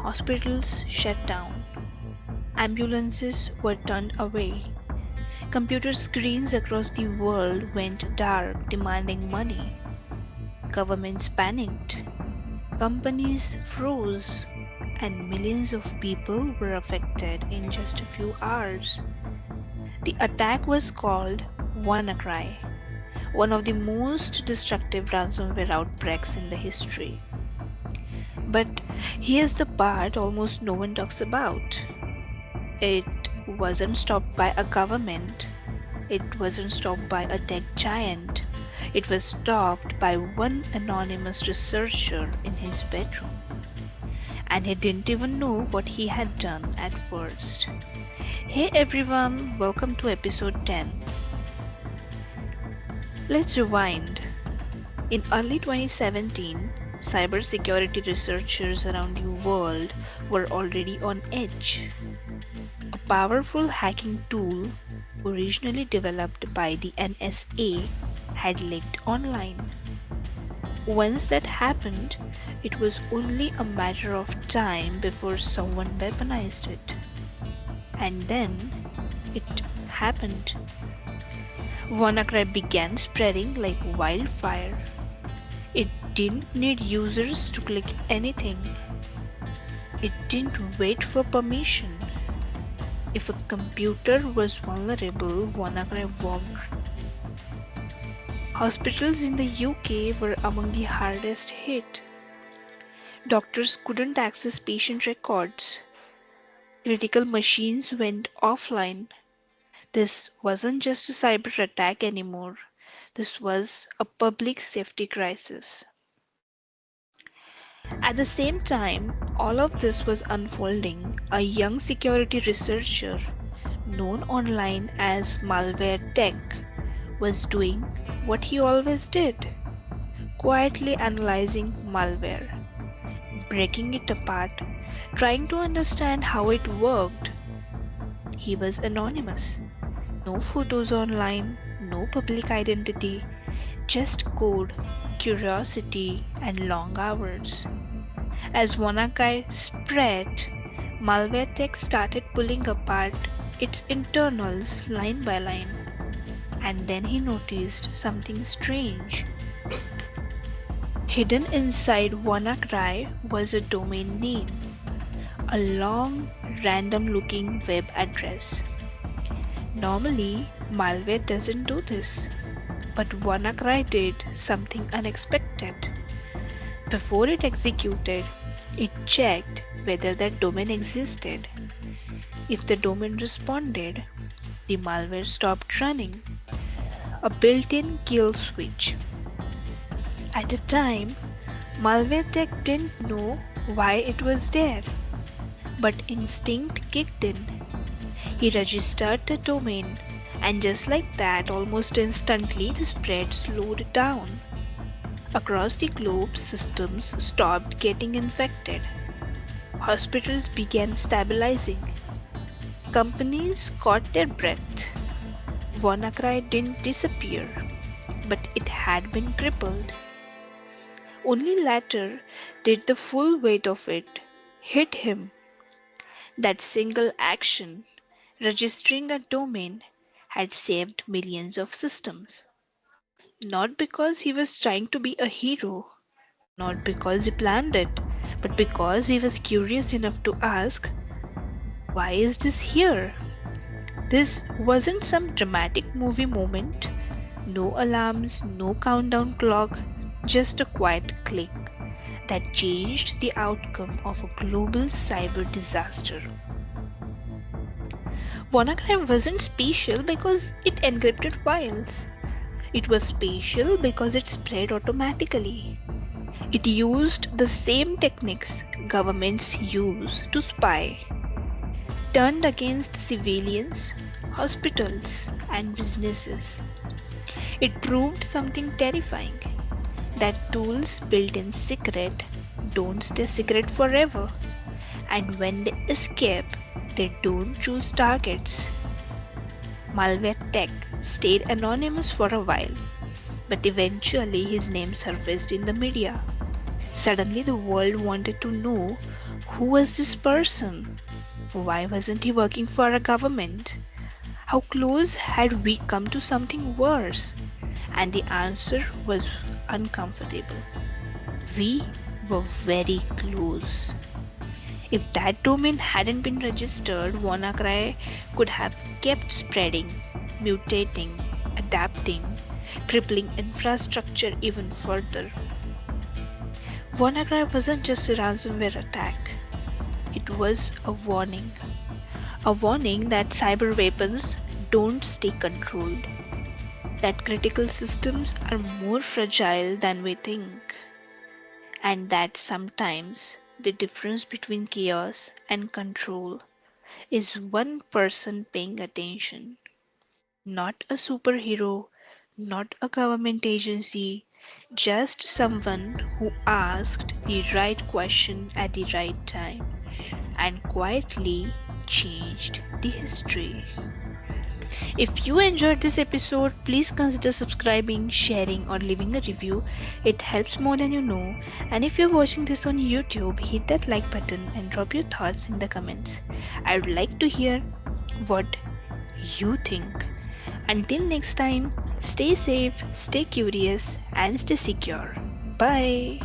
Hospitals shut down. Ambulances were turned away. Computer screens across the world went dark, demanding money. Governments panicked. Companies froze. And millions of people were affected in just a few hours. The attack was called WannaCry, one of the most destructive ransomware outbreaks in the history. But here's the part almost no one talks about. It wasn't stopped by a government. It wasn't stopped by a tech giant. It was stopped by one anonymous researcher in his bedroom. And he didn't even know what he had done at first. Hey everyone, welcome to episode 10. Let's rewind. In early 2017, cybersecurity researchers around the world were already on edge. A powerful hacking tool, originally developed by the NSA, had leaked online. Once that happened, it was only a matter of time before someone weaponized it. And then it happened. WannaCry began spreading like wildfire. It didn't need users to click anything. It didn't wait for permission. If a computer was vulnerable, WannaCry worked. Hospitals in the UK were among the hardest hit. Doctors couldn't access patient records. Critical machines went offline. This wasn't just a cyber attack anymore. This was a public safety crisis. At the same time, all of this was unfolding. A young security researcher, known online as Malware Tech, was doing what he always did, quietly analyzing malware, breaking it apart, trying to understand how it worked. He was anonymous. No photos online, no public identity, just code, curiosity, and long hours. As WannaCry spread, Malware Tech started pulling apart its internals line by line. And then he noticed something strange. Hidden inside WannaCry was a domain name, a long, random-looking web address. Normally, malware doesn't do this, but WannaCry did something unexpected. Before it executed, it checked whether that domain existed. If the domain responded, the malware stopped running. A built-in kill switch. At the time, Malware Tech didn't know why it was there, but instinct kicked in. He registered the domain, and just like that, almost instantly the spread slowed down. Across the globe, systems stopped getting infected. Hospitals began stabilizing. Companies caught their breath. WannaCry didn't disappear, but it had been crippled. Only later did the full weight of it hit him. That single action, registering a domain, had saved millions of systems. Not because he was trying to be a hero, not because he planned it, but because he was curious enough to ask, why is this here? This wasn't some dramatic movie moment. No alarms, no countdown clock, just a quiet click that changed the outcome of a global cyber disaster. WannaCry wasn't special because it encrypted files. It was special because it spread automatically. It used the same techniques governments use to spy, turned against civilians, hospitals, and businesses. It proved something terrifying, that tools built in secret don't stay secret forever, and when they escape, they don't choose targets. Malware Tech stayed anonymous for a while, but eventually his name surfaced in the media. Suddenly the world wanted to know Who was this person? Why wasn't he working for a government? How close had we come to something worse? And the answer was uncomfortable. We were very close. If that domain hadn't been registered, WannaCry could have kept spreading, mutating, adapting, crippling infrastructure even further. WannaCry wasn't just a ransomware attack, it was a warning that cyber weapons don't stay controlled, that critical systems are more fragile than we think, and that sometimes the difference between chaos and control is one person paying attention, not a superhero, not a government agency, just someone who asked the right question at the right time and quietly changed the history. If you enjoyed this episode, please consider subscribing, sharing, or leaving a review. It helps more than you know. And if you're watching this on YouTube, hit that like button and drop your thoughts in the comments. I would like to hear what you think. Until next time, stay safe, stay curious, and stay secure. Bye.